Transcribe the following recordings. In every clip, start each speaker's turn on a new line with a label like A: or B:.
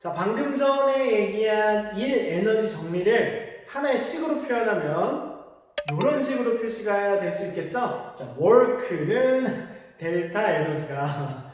A: 자, 방금 전에 얘기한 일 에너지 정리를 하나의 식으로 표현하면 이런 식으로 표시가 될 수 있겠죠? 자, work는 델타 에너지다.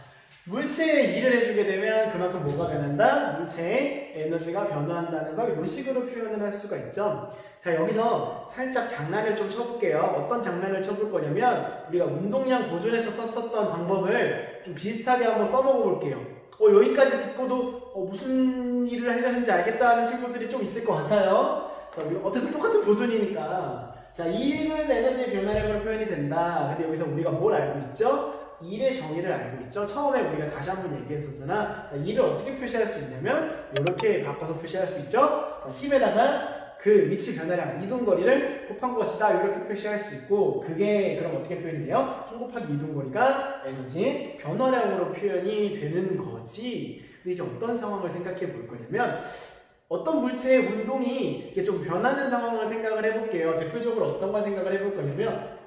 A: 물체에 일을 해주게 되면 그만큼 뭐가 변한다? 물체의 에너지가 변화한다는 걸 이런 식으로 표현을 할 수가 있죠. 자, 여기서 살짝 장난을 좀 쳐볼게요. 어떤 장난을 쳐볼 거냐면 우리가 운동량 보존해서 썼었던 방법을 좀 비슷하게 한번 써먹어 볼게요. 여기까지 듣고도 무슨 일을 하려는지 알겠다는 친구들이 좀 있을 것 같아요. 자, 우리 어쨌든 똑같은 보존이니까. 자, 일은 에너지의 변화량으로 표현이 된다. 근데 여기서 우리가 뭘 알고 있죠? 일의 정의를 알고 있죠. 처음에 우리가 다시 한번 얘기했었잖아. 자, 일을 어떻게 표시할 수 있냐면 이렇게 바꿔서 표시할 수 있죠. 자, 힘에다가 그 위치 변화량, 이동거리를 곱한 것이다. 이렇게 표시할 수 있고, 그게 그럼 어떻게 표현이 돼요? 힘 곱하기 이동거리가 에너지 변화량으로 표현이 되는 거지. 근데 이제 어떤 상황을 생각해 볼 거냐면 어떤 물체의 운동이 이렇게 좀 변하는 상황을 생각을 해볼게요. 대표적으로 어떤 걸 생각을 해볼 거냐면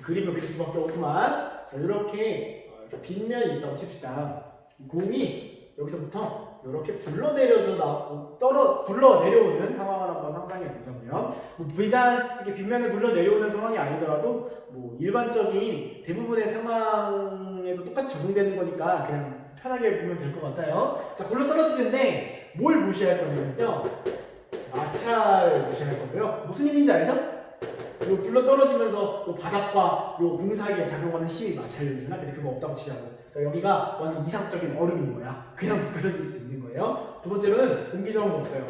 A: 그림을 그릴 수밖에 없구만. 자, 이렇게 빗면이 있다고 칩시다. 공이 여기서부터 이렇게 굴러내려오는 상황을 한번 상상해 보자고요. 비단 이렇게 빗면을 굴러내려오는 상황이 아니더라도 일반적인 대부분의 상황에도 똑같이 적용되는 거니까 그냥 편하게 보면 될 것 같아요. 자, 굴러 떨어지는데 뭘 무시할 거냐면요, 마찰 무시할 거고요. 무슨 힘인지 알죠? 요 굴러 떨어지면서 요 바닥과 요 공 사이에 작용하는 힘이 마찰력이잖아. 근데 그거 없다고 치자고. 그러니까 여기가 완전 이상적인 얼음인 거야. 그냥 미끄러질 수 있는 거예요. 두 번째로는 공기 저항도 없어요.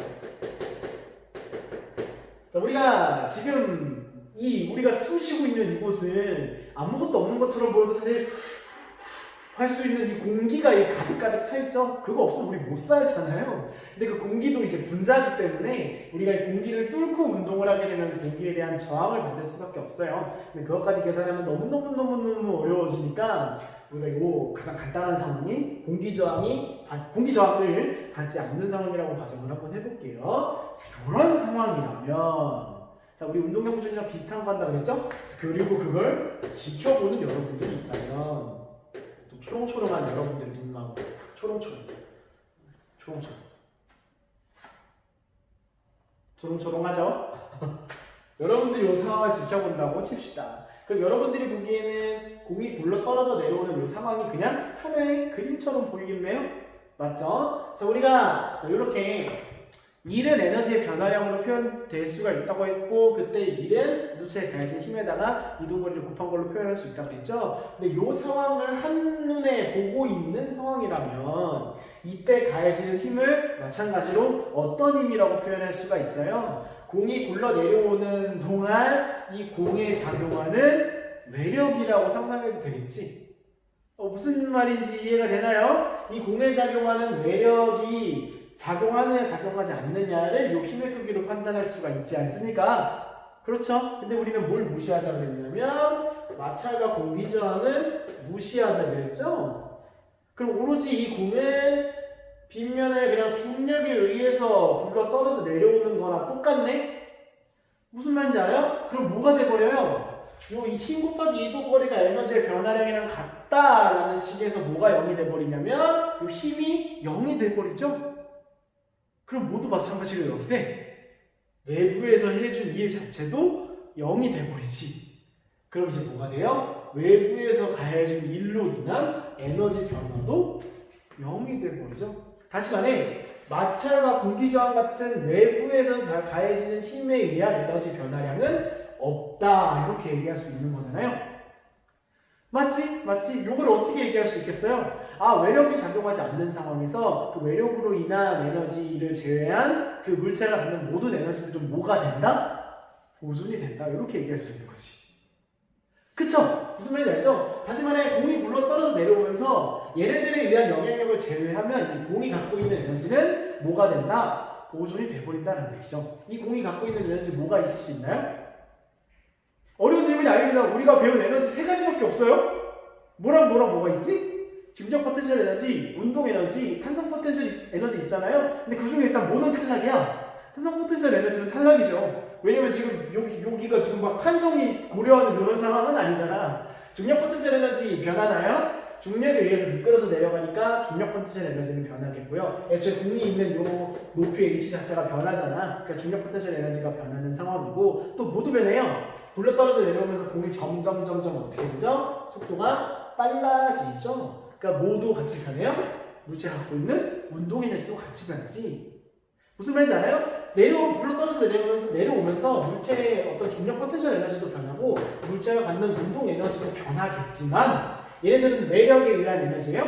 A: 자, 우리가 지금 우리가 숨 쉬고 있는 이곳은 아무것도 없는 것처럼 보여도 사실 할 수 있는 이 공기가 가득가득 차 있죠. 그거 없으면 우리 못 살잖아요. 근데 그 공기도 이제 분자이기 때문에 우리가 이 공기를 뚫고 운동을 하게 되면 공기에 대한 저항을 받을 수밖에 없어요. 근데 그것까지 계산하면 너무 어려워지니까 우리가 요 가장 간단한 상황이 공기 저항을 받지 않는 상황이라고 가정을 한번 해볼게요. 자, 이런 상황이라면, 자, 우리 운동량 보존이랑 비슷한 거 한다 그랬죠? 그리고 그걸 지켜보는 여러분들이 있다면, 또 초롱초롱한 여러분들의 눈만 초롱초롱하죠? 여러분들이 이 상황을 지켜본다고 칩시다. 그럼 여러분들이 보기에는 공이 굴러 떨어져 내려오는 이 상황이 그냥 하나의 그림처럼 보이겠네요? 맞죠? 자, 우리가 이렇게 일은 에너지의 변화량으로 표현될 수가 있다고 했고, 그때 일은 물체에 가해진 힘에다가 이동거리를 곱한 걸로 표현할 수 있다고 했죠. 근데 이 상황을 한눈에 보고 있는 상황이라면 이때 가해지는 힘을 마찬가지로 어떤 힘이라고 표현할 수가 있어요? 공이 굴러 내려오는 동안 이 공에 작용하는 외력이라고 상상해도 되겠지? 무슨 말인지 이해가 되나요? 이 공에 작용하는 외력이 작용하느냐 작용하지 않느냐를 이 힘의 크기로 판단할 수가 있지 않습니까? 그렇죠? 근데 우리는 뭘 무시하자 그랬냐면 마찰과 공기 저항은 무시하자 그랬죠? 그럼 오로지 이 공은 빗면에 그냥 중력에 의해서 굴러 떨어져 내려오는 거나 똑같네? 무슨 말인지 알아요? 그럼 뭐가 돼버려요? 이 힘 곱하기 이동거리가 에너지의 변화량이랑 같다라는 식에서 뭐가 0이 돼버리냐면 이 힘이 0이 돼버리죠? 그럼 모두 마찬가지로 0이 돼. 외부에서 해준 일 자체도 0이 돼버리지. 그럼 이제 뭐가 돼요? 외부에서 가해준 일로 인한 에너지 변화도 0이 돼버리죠. 다시 말해, 마찰과 공기저항 같은 외부에서 가해지는 힘에 의한 에너지 변화량은 없다, 이렇게 얘기할 수 있는 거잖아요. 맞지? 이걸 어떻게 얘기할 수 있겠어요? 외력이 작용하지 않는 상황에서 그 외력으로 인한 에너지를 제외한 그 물체가 갖는 모든 에너지들은 뭐가 된다? 보존이 된다, 이렇게 얘기할 수 있는 거지. 그쵸? 무슨 말인지 알죠? 다시 말해, 공이 굴러 떨어져 내려오면서 얘네들에 의한 영향력을 제외하면 이 공이 갖고 있는 에너지는 뭐가 된다? 보존이 돼버린다는 얘기죠. 이 공이 갖고 있는 에너지 뭐가 있을 수 있나요? 어려운 질문이 아닙니다. 우리가 배운 에너지 3가지밖에 없어요. 뭐가 있지? 중력 포텐셜 에너지, 운동 에너지, 탄성 포텐셜 에너지 있잖아요. 근데 그 중에 일단 뭐는 탈락이야? 탄성 포텐셜 에너지는 탈락이죠. 왜냐면 지금 여기가 지금 막 탄성이 고려하는 이런 상황은 아니잖아. 중력 포텐셜 에너지 변하나요? 중력에 의해서 미끄러져 내려가니까 중력 포텐셜 에너지는 변하겠고요. 애초에 공이 있는 요 높이의 위치 자체가 변하잖아. 그러니까 중력 포텐셜 에너지가 변하는 상황이고 또 모두 변해요. 굴러 떨어져 내려오면서 공이 점점 어떻게 되죠? 속도가 빨라지죠. 그러니까 모두 같이 변해요. 물체가 갖고 있는 운동 에너지도 같이 변하지. 무슨 말인지 알아요? 굴러 떨어져 내려오면서 물체의 어떤 중력 포텐셜 에너지도 변하고 물체가 갖는 운동 에너지도 변하겠지만 얘네들은 매력에 의한 에너지예요?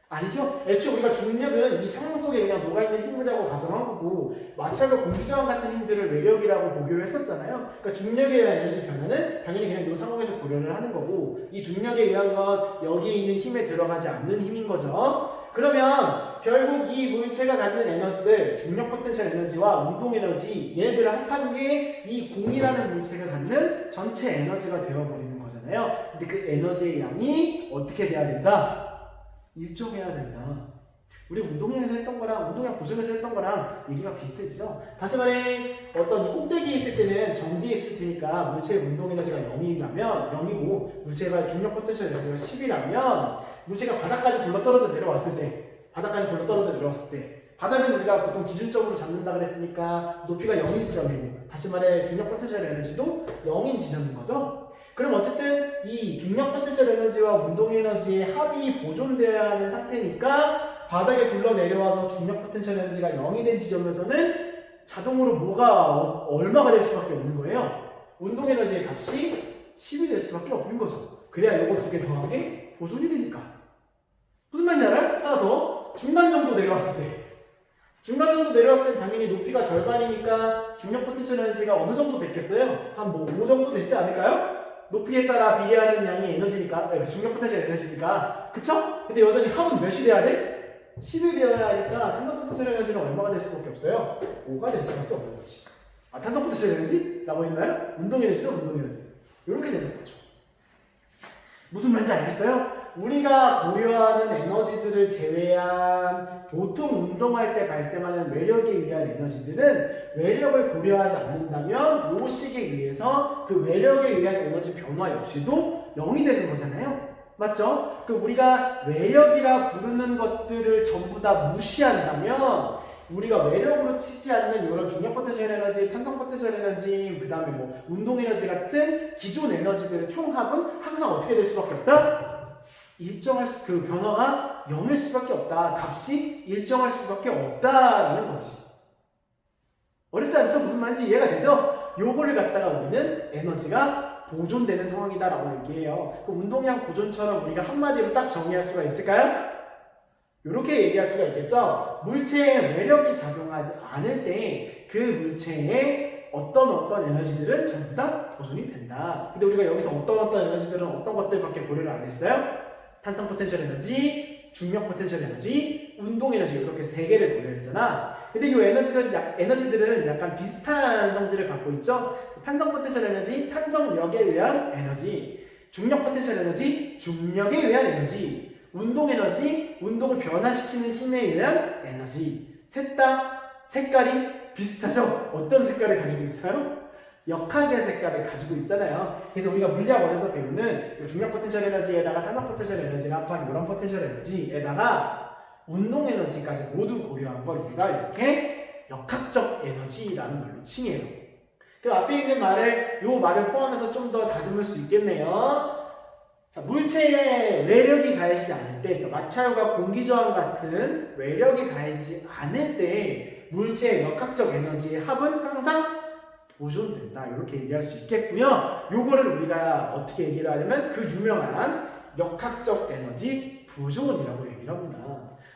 A: 아니죠. 애초에 우리가 중력은 이 상황 속에 그냥 녹아있는 힘이라고 가정한 거고 마찰과 공기저항 같은 힘들을 매력이라고 보기로 했었잖아요. 그러니까 중력에 의한 에너지 변화는 당연히 그냥 이 상황에서 고려를 하는 거고 이 중력에 의한 건 여기에 있는 힘에 들어가지 않는 힘인 거죠. 그러면 결국 이 물체가 갖는 에너지들 중력 포텐셜 에너지와 운동 에너지 얘네들을 합한 게 이 공이라는 물체가 갖는 전체 에너지가 되어버리는 거잖아요. 근데 그 에너지의 양이 어떻게 돼야 된다? 일정해야 된다. 우리 운동량에서 했던 거랑 운동량 고정에서 했던 거랑 얘기가 비슷해지죠. 다시 말해 어떤 이 꼭대기에 있을 때는 정지에 있을 테니까 물체의 운동 에너지가 0이고 물체가 중력 포텐셜 에너지가 10이라면 물체가 바닥까지 굴러떨어져 내려왔을 때 바닥은 우리가 보통 기준적으로 잡는다 그랬으니까 높이가 0인 지점이고 다시 말해 중력 포텐셜 에너지도 0인 지점인 거죠. 그럼 어쨌든 이 중력 포텐셜 에너지와 운동 에너지의 합이 보존되어야 하는 상태니까 바닥에 굴러 내려와서 중력 포텐셜 에너지가 0이 된 지점에서는 자동으로 뭐가 얼마가 될 수밖에 없는 거예요. 운동 에너지의 값이 10이 될 수밖에 없는 거죠. 그래야 요거 두 개 더한 게 보존이 되니까. 무슨 말인지 알아요? 하나 더. 중간 정도 내려왔을 때 당연히 높이가 절반이니까 중력 포텐셜 에너지가 어느 정도 됐겠어요? 한 뭐 5 정도 됐지 않을까요? 높이에 따라 비례하는 양이 에너지니까, 중력 포텐셜 에너지니까. 그쵸? 근데 여전히 합은 몇이 돼야 돼? 10이 되어야 하니까 탄성 포텐셜 에너지는 얼마가 될 수밖에 없어요? 5가 될 수밖에 없는 거지. 탄성 포텐셜 에너지? 라고 했나요? 운동 에너지죠, 운동 에너지. 이렇게 되는 거죠. 무슨 말인지 알겠어요? 우리가 고려하는 에너지들을 제외한 보통 운동할 때 발생하는 외력에 의한 에너지들은 외력을 고려하지 않는다면 요 식에 의해서 그 외력에 의한 에너지 변화 역시도 0이 되는 거잖아요. 맞죠? 그 우리가 외력이라 부르는 것들을 전부 다 무시한다면 우리가 외력으로 치지 않는 이런 중력 포텐셜 에너지, 탄성 포텐셜 에너지, 그 다음에 뭐 운동 에너지 같은 기존 에너지들의 총합은 항상 어떻게 될 수밖에 없다? 일정할 그 변화가 0일 수밖에 없다. 값이 일정할 수밖에 없다라는 거지. 어렵지 않죠? 무슨 말인지 이해가 되죠? 요거를 갖다가 우리는 에너지가 보존되는 상황이다라고 얘기해요. 그 운동량 보존처럼 우리가 한마디로 딱 정의할 수가 있을까요? 이렇게 얘기할 수가 있겠죠? 물체에 매력이 작용하지 않을 때 그 물체에 어떤 에너지들은 전부 다 보존이 된다. 근데 우리가 여기서 어떤 에너지들은 어떤 것들밖에 고려를 안 했어요? 탄성 포텐셜 에너지, 중력 포텐셜 에너지, 운동 에너지 이렇게 세 개를 고려했잖아. 근데 이 에너지들은 약간 비슷한 성질을 갖고 있죠. 탄성 포텐셜 에너지, 탄성력에 의한 에너지, 중력 포텐셜 에너지, 중력에 의한 에너지, 운동 에너지, 운동을 변화시키는 힘에 의한 에너지. 셋 다 색깔이 비슷하죠? 어떤 색깔을 가지고 있어요? 역학의 색깔을 가지고 있잖아요. 그래서 우리가 물리학원에서 배우는 중력 포텐셜 에너지에다가 탄성 포텐셜 에너지를 합한 이런 포텐셜 에너지에다가 운동 에너지까지 모두 고려한 걸 우리가 이렇게 역학적 에너지라는 말로 칭해요. 그 앞에 있는 요 말을 포함해서 좀 더 다듬을 수 있겠네요. 자, 물체에 외력이 가해지지 않을 때, 그러니까 마찰과 공기저항 같은 외력이 가해지지 않을 때 물체의 역학적 에너지의 합은 항상 보존된다. 이렇게 얘기할 수 있겠고요. 요거를 우리가 어떻게 얘기를 하냐면 그 유명한 역학적 에너지 보존이라고 얘기를 합니다.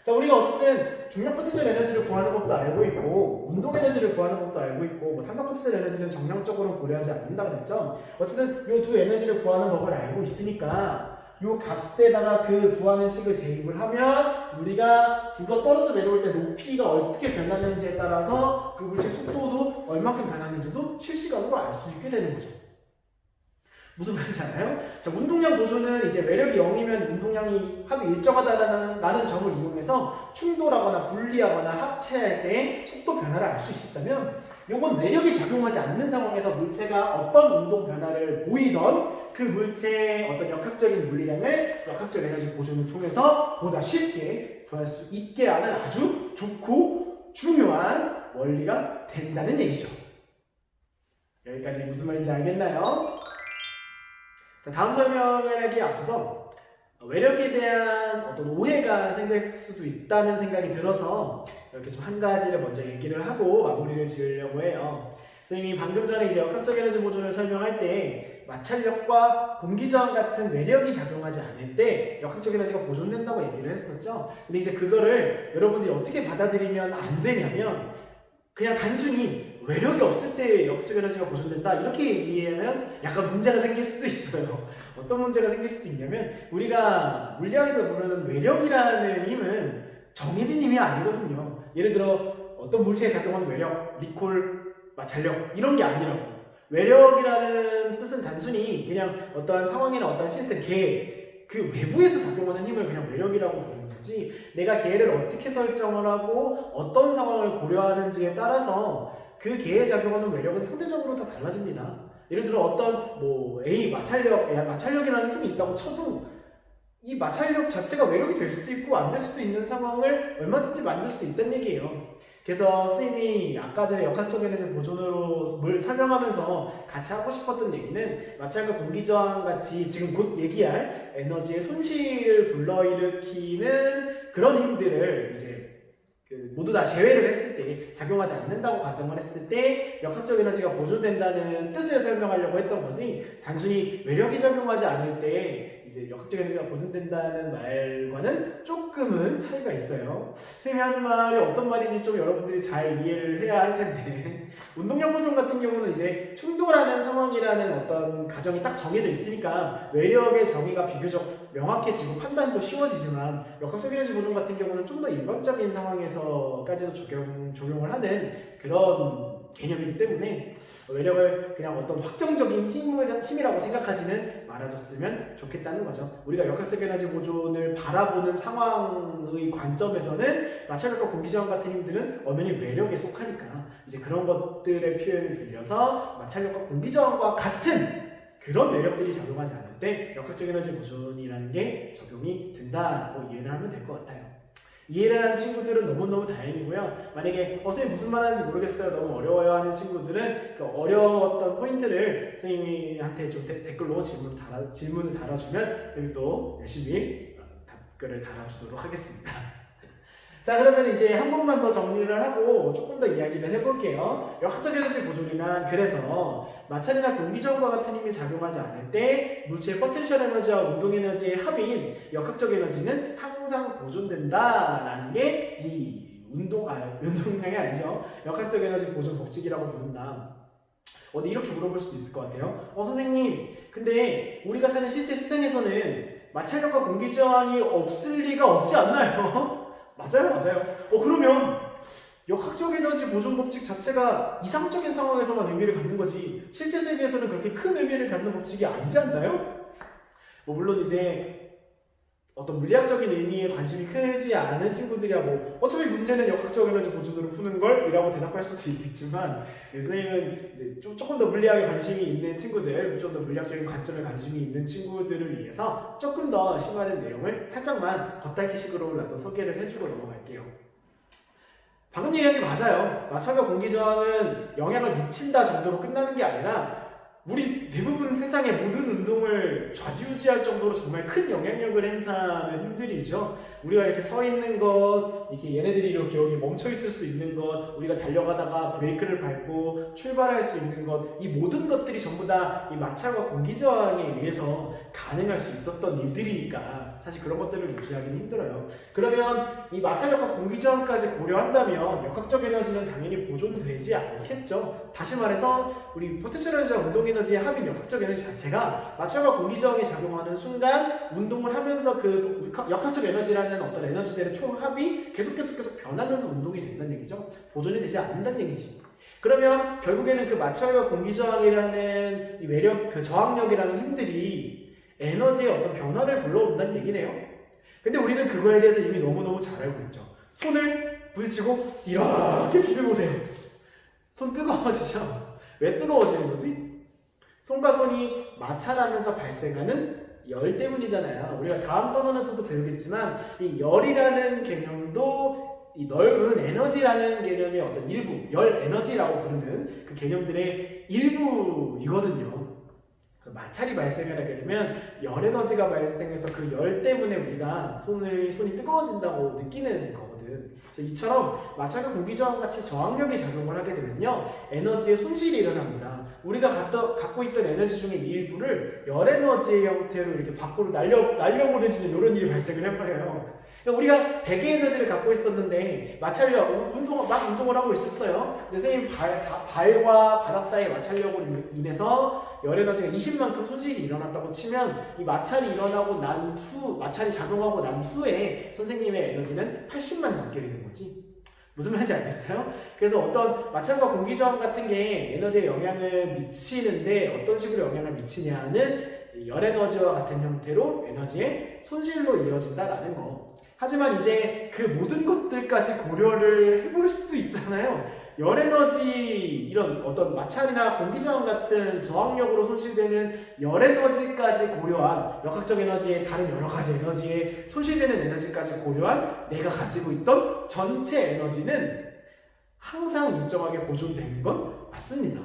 A: 자, 우리가 어쨌든 중력 포텐셜 에너지를 구하는 것도 알고 있고 운동 에너지를 구하는 것도 알고 있고 뭐 탄성 포텐셜 에너지는 정량적으로 고려하지 않는다 그랬죠. 어쨌든 요 두 에너지를 구하는 법을 알고 있으니까 요 값에다가 그 구하는 식을 대입을 하면 우리가 굴러 떨어져 내려올 때 높이가 어떻게 변하는지에 따라서 그 물체의 속도도 얼마큼 변하는지도 실시간으로 알 수 있게 되는 거죠. 무슨 말인지 알아요? 자, 운동량 보존은 이제 매력이 0이면 운동량이 합이 일정하다라는 점을 이용해서 충돌하거나 분리하거나 합체할 때 속도 변화를 알 수 있다면 요건 외력이 작용하지 않는 상황에서 물체가 어떤 운동 변화를 보이던 그 물체의 어떤 역학적인 물리량을 역학적 에너지 보존을 통해서 보다 쉽게 구할 수 있게 하는 아주 좋고 중요한 원리가 된다는 얘기죠. 여기까지 무슨 말인지 알겠나요? 자, 다음 설명을 하기에 앞서서 외력에 대한 어떤 오해가 생길 수도 있다는 생각이 들어서 이렇게 좀 한 가지를 먼저 얘기를 하고 마무리를 지으려고 해요. 선생님이 방금 전에 이제 역학적 에너지 보존을 설명할 때 마찰력과 공기저항 같은 외력이 작용하지 않을 때 역학적 에너지가 보존된다고 얘기를 했었죠. 근데 이제 그거를 여러분들이 어떻게 받아들이면 안 되냐면 그냥 단순히 외력이 없을 때 역학적 에너지가 보존된다 이렇게 이해하면 약간 문제가 생길 수도 있어요. 어떤 문제가 생길 수도 있냐면 우리가 물리학에서 부르는 외력이라는 힘은 정해진 힘이 아니거든요. 예를 들어 어떤 물체에 작용하는 외력, 리콜, 마찰력 이런 게 아니라고. 외력이라는 뜻은 단순히 그냥 어떠한 상황이나 어떠한 시스템, 개, 그 외부에서 작용하는 힘을 그냥 외력이라고 부르는 거지 내가 개를 어떻게 설정을 하고 어떤 상황을 고려하는지에 따라서 그 개에 작용하는 외력은 상대적으로 다 달라집니다. 예를 들어 어떤 뭐 A 마찰력이라는 힘이 있다고 쳐도 이 마찰력 자체가 외력이 될 수도 있고 안 될 수도 있는 상황을 얼마든지 만들 수 있다는 얘기예요. 그래서 선생님이 아까 전에 역학적 에너지 보존으로 뭘 설명하면서 같이 하고 싶었던 얘기는 마찰과 공기저항 같이 지금 곧 얘기할 에너지의 손실을 불러일으키는 그런 힘들을 이제 모두 다 제외를 했을 때 작용하지 않는다고 가정을 했을 때 역학적 에너지가 보존된다는 뜻을 설명하려고 했던 거지 단순히 외력이 작용하지 않을 때 이제 역학적 에너지가 보존된다는 말과는 조금은 차이가 있어요. 선생님이 하는 말이 어떤 말인지 좀 여러분들이 잘 이해를 해야 할 텐데 운동량 보존 같은 경우는 이제 충돌하는 상황이라는 어떤 가정이 딱 정해져 있으니까 외력의 정의가 비교적 명확해지고 판단도 쉬워지지만 역학적 에너지 보존 같은 경우는 좀 더 일반적인 상황에서까지도 적용을 하는 그런 개념이기 때문에 외력을 그냥 어떤 확정적인 힘이라고 생각하지는 말아줬으면 좋겠다는 거죠. 우리가 역학적 에너지 보존을 바라보는 상황의 관점에서는 마찰력과 공기저항 같은 힘들은 엄연히 외력에 속하니까 이제 그런 것들의 표현을 빌려서 마찰력과 공기저항과 같은 그런 외력들이 작용하지 않을 때 역학적 에너지 보존이라는 게 적용이 된다고 이해를 하면 될 것 같아요. 이해를 한 친구들은 너무너무 다행이고요. 만약에 선생님 무슨 말 하는지 모르겠어요. 너무 어려워요 하는 친구들은 그 어려웠던 포인트를 선생님한테 좀 댓글로 질문을 달아주면 선생님이 또 열심히 답글을 달아주도록 하겠습니다. 자, 그러면 이제 한 번만 더 정리를 하고 조금 더 이야기를 해볼게요. 역학적 에너지 보존이란 그래서 마찰이나 공기저항과 같은 힘이 작용하지 않을 때 물체의 포텐셜 에너지와 운동 에너지의 합인 역학적 에너지는 항상 보존된다라는 게 이 운동량이 아니죠. 역학적 에너지 보존 법칙이라고 부른다. 근데 이렇게 물어볼 수도 있을 것 같아요. 선생님, 근데 우리가 사는 실제 세상에서는 마찰력과 공기저항이 없을 리가 없지 않나요? 맞아요. 그러면 역학적 에너지 보존 법칙 자체가 이상적인 상황에서만 의미를 갖는 거지 실제 세계에서는 그렇게 큰 의미를 갖는 법칙이 아니지 않나요? 물론 이제 어떤 물리학적인 의미에 관심이 크지 않은 친구들이야 어차피 문제는 역학적 에너지 보존으로 푸는 걸 이라고 대답할 수도 있겠지만 선생님은 이제 조금 더 물리학에 관심이 있는 친구들 좀 더 물리학적인 관점에 관심이 있는 친구들을 위해서 조금 더 심화된 내용을 살짝만 겉핥기식으로라도 소개를 해주고 넘어갈게요. 방금 얘기한 게 맞아요. 마찰과 공기저항은 영향을 미친다 정도로 끝나는 게 아니라 우리 대부분 세상의 모든 운동을 좌지우지할 정도로 정말 큰 영향력을 행사하는 힘들이죠. 우리가 이렇게 서 있는 것, 이렇게 얘네들이 이렇게 여기 멈춰 있을 수 있는 것, 우리가 달려가다가 브레이크를 밟고 출발할 수 있는 것, 이 모든 것들이 전부 다 이 마찰과 공기저항에 의해서 가능할 수 있었던 일들이니까 사실 그런 것들을 무시하기는 힘들어요. 그러면 이 마찰력과 공기저항까지 고려한다면 역학적 에너지는 당연히 보존되지 않겠죠. 다시 말해서 우리 포텐셜 에너지와 운동 에너지의 합인 역학적 에너지 자체가 마찰과 공기저항이 작용하는 순간 운동을 하면서 그 역학적 에너지라는 어떤 에너지들의 총합이 계속 변하면서 운동이 된다는 얘기죠. 보존이 되지 않는다는 얘기지. 그러면 결국에는 그 마찰과 공기저항이라는 이 외력, 그 저항력이라는 힘들이 에너지의 어떤 변화를 불러온다는 얘기네요. 근데 우리는 그거에 대해서 이미 너무너무 잘 알고 있죠. 손을 부딪히고 이렇게 비벼보세요. 손 뜨거워지죠? 왜 뜨거워지는 거지? 손과 손이 마찰하면서 발생하는 열 때문이잖아요. 우리가 다음 단원에서도 배우겠지만 이 열이라는 개념도 이 넓은 에너지라는 개념의 어떤 일부, 열 에너지라고 부르는 그 개념들의 일부이거든요. 그래서 마찰이 발생을 하게 되면 열 에너지가 발생해서 그 열 때문에 우리가 손이 뜨거워진다고 느끼는 거거든. 그래서 이처럼 마찰과 공기저항 같이 저항력이 작용을 하게 되면요, 에너지의 손실이 일어납니다. 우리가 갖고 있던 에너지 중에 일부를 열 에너지의 형태로 이렇게 밖으로 날려보내지는 이런 일이 발생을 해버려요. 그러니까 우리가 백의 에너지를 갖고 있었는데 마찰력, 운동을 하고 있었어요. 근데 선생님 발과 바닥 사이의 마찰력으로 인해서 열 에너지가 20만큼 손실이 일어났다고 치면 이 마찰이 일어나고 난 후, 마찰이 작용하고 난 후에 선생님의 에너지는 80만 넘게 되는 거지. 무슨 말인지 알겠어요? 그래서 어떤 마찰과 공기저항 같은 게 에너지에 영향을 미치는데 어떤 식으로 영향을 미치냐는 열 에너지와 같은 형태로 에너지의 손실로 이어진다라는 거. 하지만 이제 그 모든 것들까지 고려를 해볼 수도 있잖아요. 열 에너지, 이런 어떤 마찰이나 공기저항 같은 저항력으로 손실되는 열 에너지까지 고려한, 역학적 에너지의 다른 여러 가지 에너지에 손실되는 에너지까지 고려한 내가 가지고 있던 전체 에너지는 항상 일정하게 보존되는 건 맞습니다.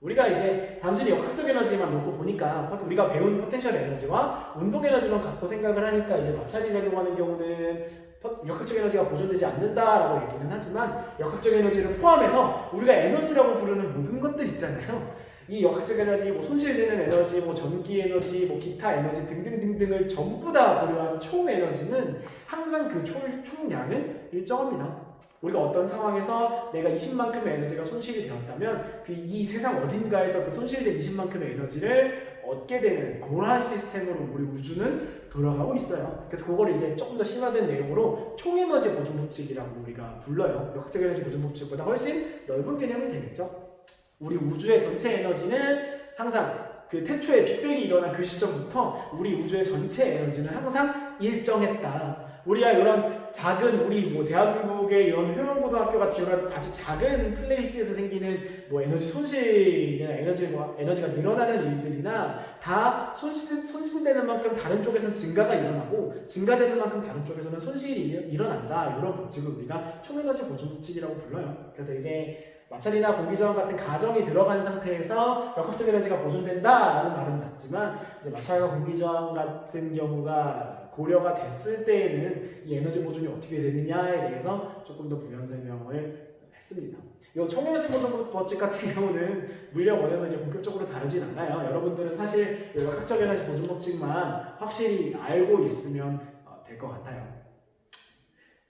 A: 우리가 이제 단순히 역학적 에너지만 놓고 보니까 우리가 배운 포텐셜 에너지와 운동 에너지만 갖고 생각을 하니까 이제 마찰이 작용하는 경우는 역학적 에너지가 보존되지 않는다라고 얘기는 하지만, 역학적 에너지를 포함해서 우리가 에너지라고 부르는 모든 것들 있잖아요. 이 역학적 에너지, 뭐 손실되는 에너지, 뭐 전기 에너지, 뭐 기타 에너지 등등등등을 전부 다 고려한 총 에너지는 항상 그 총량은 일정합니다. 우리가 어떤 상황에서 내가 20만큼의 에너지가 손실이 되었다면 이 세상 어딘가에서 그 손실된 20만큼의 에너지를 얻게 되는 그러한 시스템으로 우리 우주는 돌아가고 있어요. 그래서 그걸 이제 조금 더 심화된 내용으로 총에너지 보존 법칙이라고 우리가 불러요. 역학적 에너지 보존 법칙보다 훨씬 넓은 개념이 되겠죠. 우리 우주의 전체 에너지는 항상 그 태초에 빅뱅이 일어난 그 시점부터 우리 우주의 전체 에너지는 항상 일정했다. 우리가 이런 작은, 우리 뭐 대한민국의 이런 효명고등학교 같이 이런 아주 작은 플레이스에서 생기는 뭐 에너지 손실이나 에너지가 늘어나는 일들이나 다 손실되는 만큼 다른 쪽에서는 증가가 일어나고 증가되는 만큼 다른 쪽에서는 손실이 일어난다. 이런 법칙을 우리가 총에너지 보존 법칙이라고 불러요. 그래서 이제 마찰이나 공기저항 같은 가정이 들어간 상태에서 역학적 에너지가 보존된다라는 말은 맞지만, 이제 마찰과 공기저항 같은 경우가 고려가 됐을 때에는 이 에너지 보존이 어떻게 되느냐에 대해서 조금 더 부연 설명을 했습니다. 이 총에너지 보존 법칙 같은 경우는 물리학원에서 이제 본격적으로 다루진 않아요. 여러분들은 사실 역학적 에너지 보존 법칙만 확실히 알고 있으면 될 것 같아요.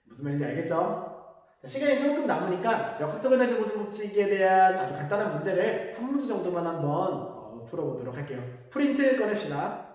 A: 무슨 말인지 알겠죠? 자, 시간이 조금 남으니까 역학적 에너지 보존 법칙에 대한 아주 간단한 문제를 한 문제 정도만 한번 풀어보도록 할게요. 프린트 꺼냅시다.